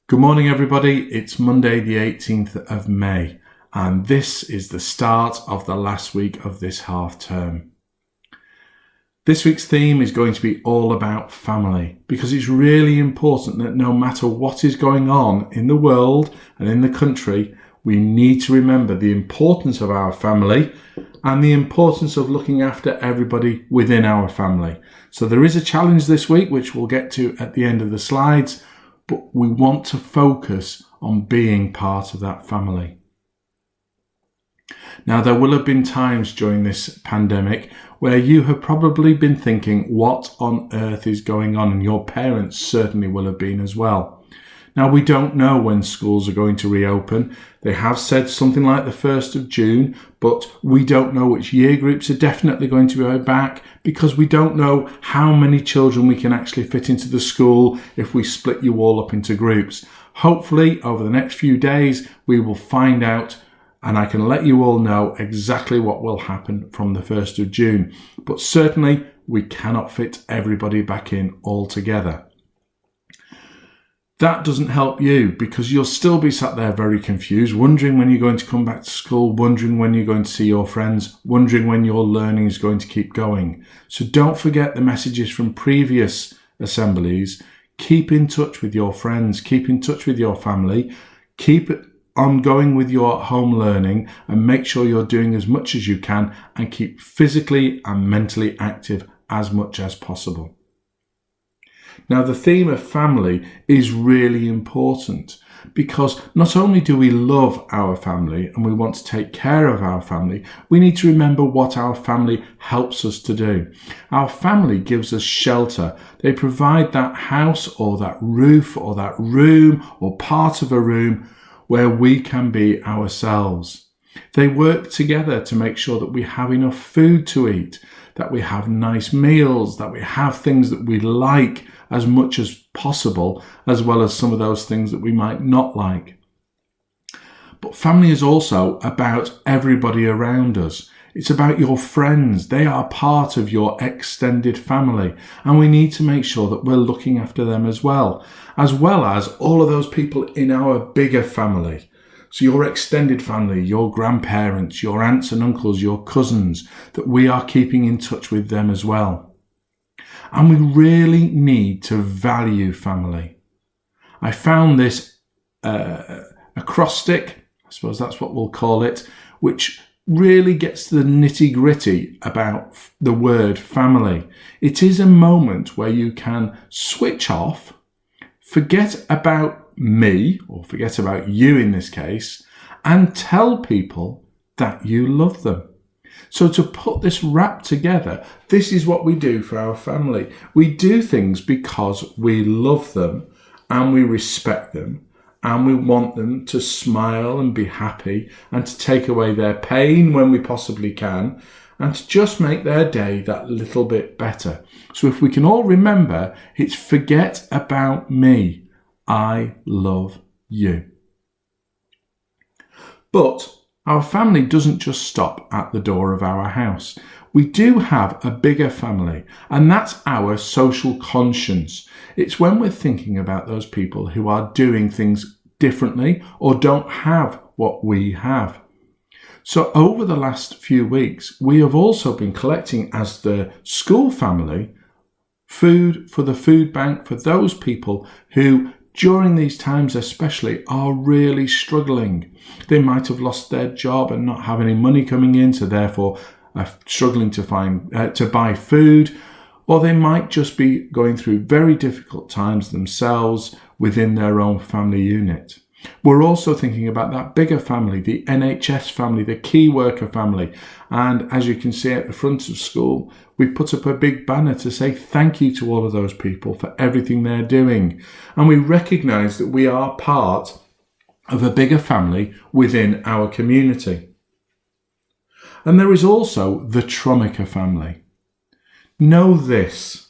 Good morning, everybody. It's Monday, the 18th of May, and this is the start of the last week of this half term. This week's theme is going to be all about family, because it's really important that no matter what is going on in the world and in the country, we need to remember the importance of our family and the importance of looking after everybody within our family. So there is a challenge this week, which we'll get to at the end of the slides, but we want to focus on being part of that family. Now, there will have been times during this pandemic where you have probably been thinking, what on earth is going on? And your parents certainly will have been as well. Now, we don't know when schools are going to reopen. They have said something like the 1st of June, but we don't know which year groups are definitely going to be back, because we don't know how many children we can actually fit into the school if we split you all up into groups. Hopefully, over the next few days, we will find out, and I can let you all know exactly what will happen from the 1st of June. But certainly, we cannot fit everybody back in all together. That doesn't help you, because you'll still be sat there very confused, wondering when you're going to come back to school, wondering when you're going to see your friends, wondering when your learning is going to keep going. So don't forget the messages from previous assemblies. Keep in touch with your friends, keep in touch with your family, keep on going with your home learning, and make sure you're doing as much as you can and keep physically and mentally active as much as possible. Now, the theme of family is really important, because not only do we love our family and we want to take care of our family, we need to remember what our family helps us to do. Our family gives us shelter. They provide that house or that roof or that room or part of a room where we can be ourselves. They work together to make sure that we have enough food to eat, that we have nice meals, that we have things that we like as much as possible, as well as some of those things that we might not like. But family is also about everybody around us. It's about your friends. They are part of your extended family, and we need to make sure that we're looking after them as well as all of those people in our bigger family. So your extended family, your grandparents, your aunts and uncles, your cousins, that we are keeping in touch with them as well. And we really need to value family. I found this acrostic, I suppose that's what we'll call it, which really gets to the nitty-gritty about the word family. It is a moment where you can switch off, forget about me, or forget about you in this case, and tell people that you love them. So to put this wrap together, this is what we do for our family. We do things because we love them and we respect them and we want them to smile and be happy and to take away their pain when we possibly can and to just make their day that little bit better. So if we can all remember, it's forget about me. I love you. But our family doesn't just stop at the door of our house. We do have a bigger family, and that's our social conscience. It's when we're thinking about those people who are doing things differently or don't have what we have. So over the last few weeks, we have also been collecting, as the school family, food for the food bank for those people who, during these times especially, are really struggling. They might have lost their job and not have any money coming in, so therefore are struggling to buy food, or they might just be going through very difficult times themselves within their own family unit. We're also thinking about that bigger family, the NHS family, the key worker family. And as you can see at the front of school, we put up a big banner to say thank you to all of those people for everything they're doing. And we recognise that we are part of a bigger family within our community. And there is also the Tromica family. Know this.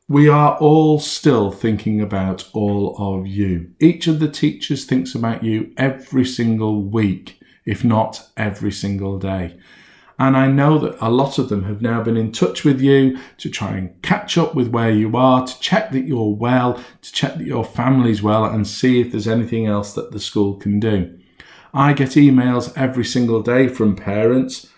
We are all still thinking about all of you. Each of the teachers thinks about you every single week, if not every single day. And I know that a lot of them have now been in touch with you to try and catch up with where you are, to check that you're well, to check that your family's well, and see if there's anything else that the school can do. I get emails every single day from parents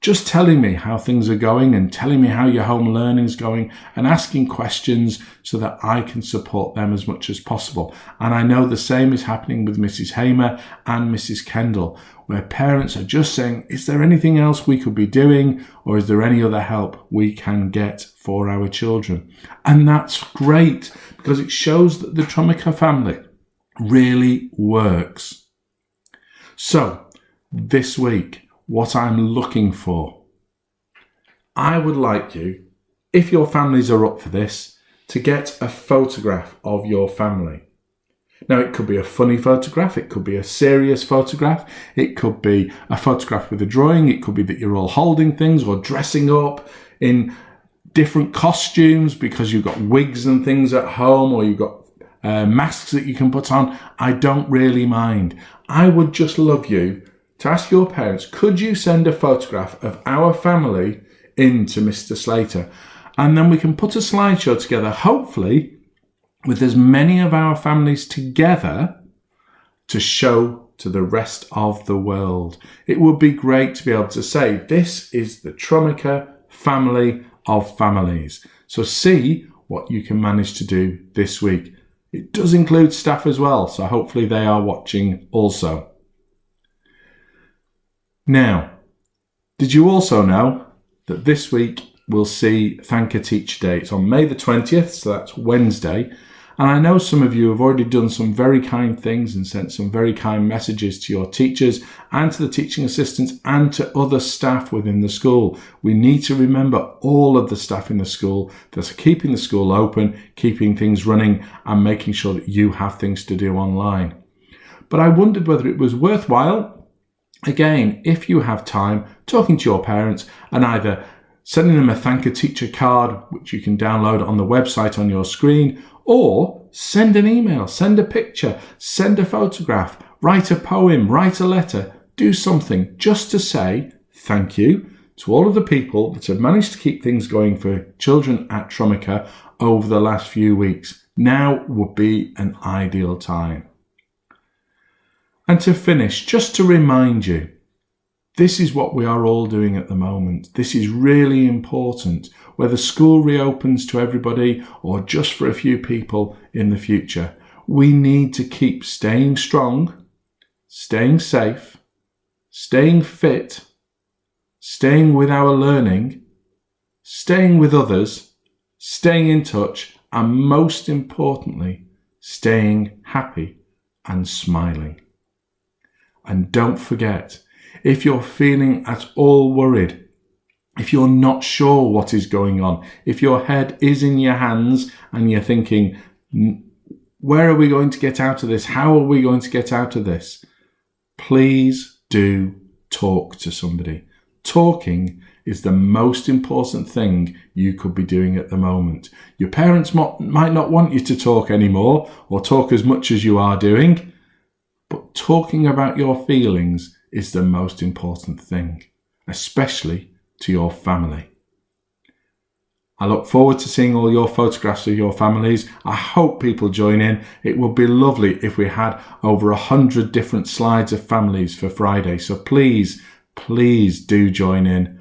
just telling me how things are going and telling me how your home learning's going and asking questions so that I can support them as much as possible. And I know the same is happening with Mrs. Hamer and Mrs. Kendall, where parents are just saying, is there anything else we could be doing, or is there any other help we can get for our children? And that's great, because it shows that the Trumica family really works. So this week, what I'm looking for, I would like you, if your families are up for this, to get a photograph of your family. Now, it could be a funny photograph, it could be a serious photograph, it could be a photograph with a drawing, it could be that you're all holding things or dressing up in different costumes because you've got wigs and things at home, or you've got masks that you can put on. I don't really mind. I would just love you to ask your parents, could you send a photograph of our family in to Mr. Slater? And then we can put a slideshow together, hopefully with as many of our families together to show to the rest of the world. It would be great to be able to say, this is the Trumica family of families. So see what you can manage to do this week. It does include staff as well, so hopefully they are watching also. Now, did you also know that this week we'll see Thank a Teacher Day? It's on May the 20th, so that's Wednesday. And I know some of you have already done some very kind things and sent some very kind messages to your teachers and to the teaching assistants and to other staff within the school. We need to remember all of the staff in the school that are keeping the school open, keeping things running, and making sure that you have things to do online. But I wondered whether it was worthwhile, again, if you have time, talking to your parents and either sending them a Thank a Teacher card, which you can download on the website on your screen, or send an email, send a picture, send a photograph, write a poem, write a letter, do something just to say thank you to all of the people that have managed to keep things going for children at Trumica over the last few weeks. Now would be an ideal time. And to finish, just to remind you, this is what we are all doing at the moment. This is really important, whether school reopens to everybody or just for a few people in the future. We need to keep staying strong, staying safe, staying fit, staying with our learning, staying with others, staying in touch, and most importantly, staying happy and smiling. And don't forget, if you're feeling at all worried, if you're not sure what is going on, if your head is in your hands and you're thinking, where are we going to get out of this? How are we going to get out of this? Please do talk to somebody. Talking is the most important thing you could be doing at the moment. Your parents might not want you to talk anymore or talk as much as you are doing, but talking about your feelings is the most important thing, especially to your family. I look forward to seeing all your photographs of your families. I hope people join in. It would be lovely if we had over 100 different slides of families for Friday. So please do join in.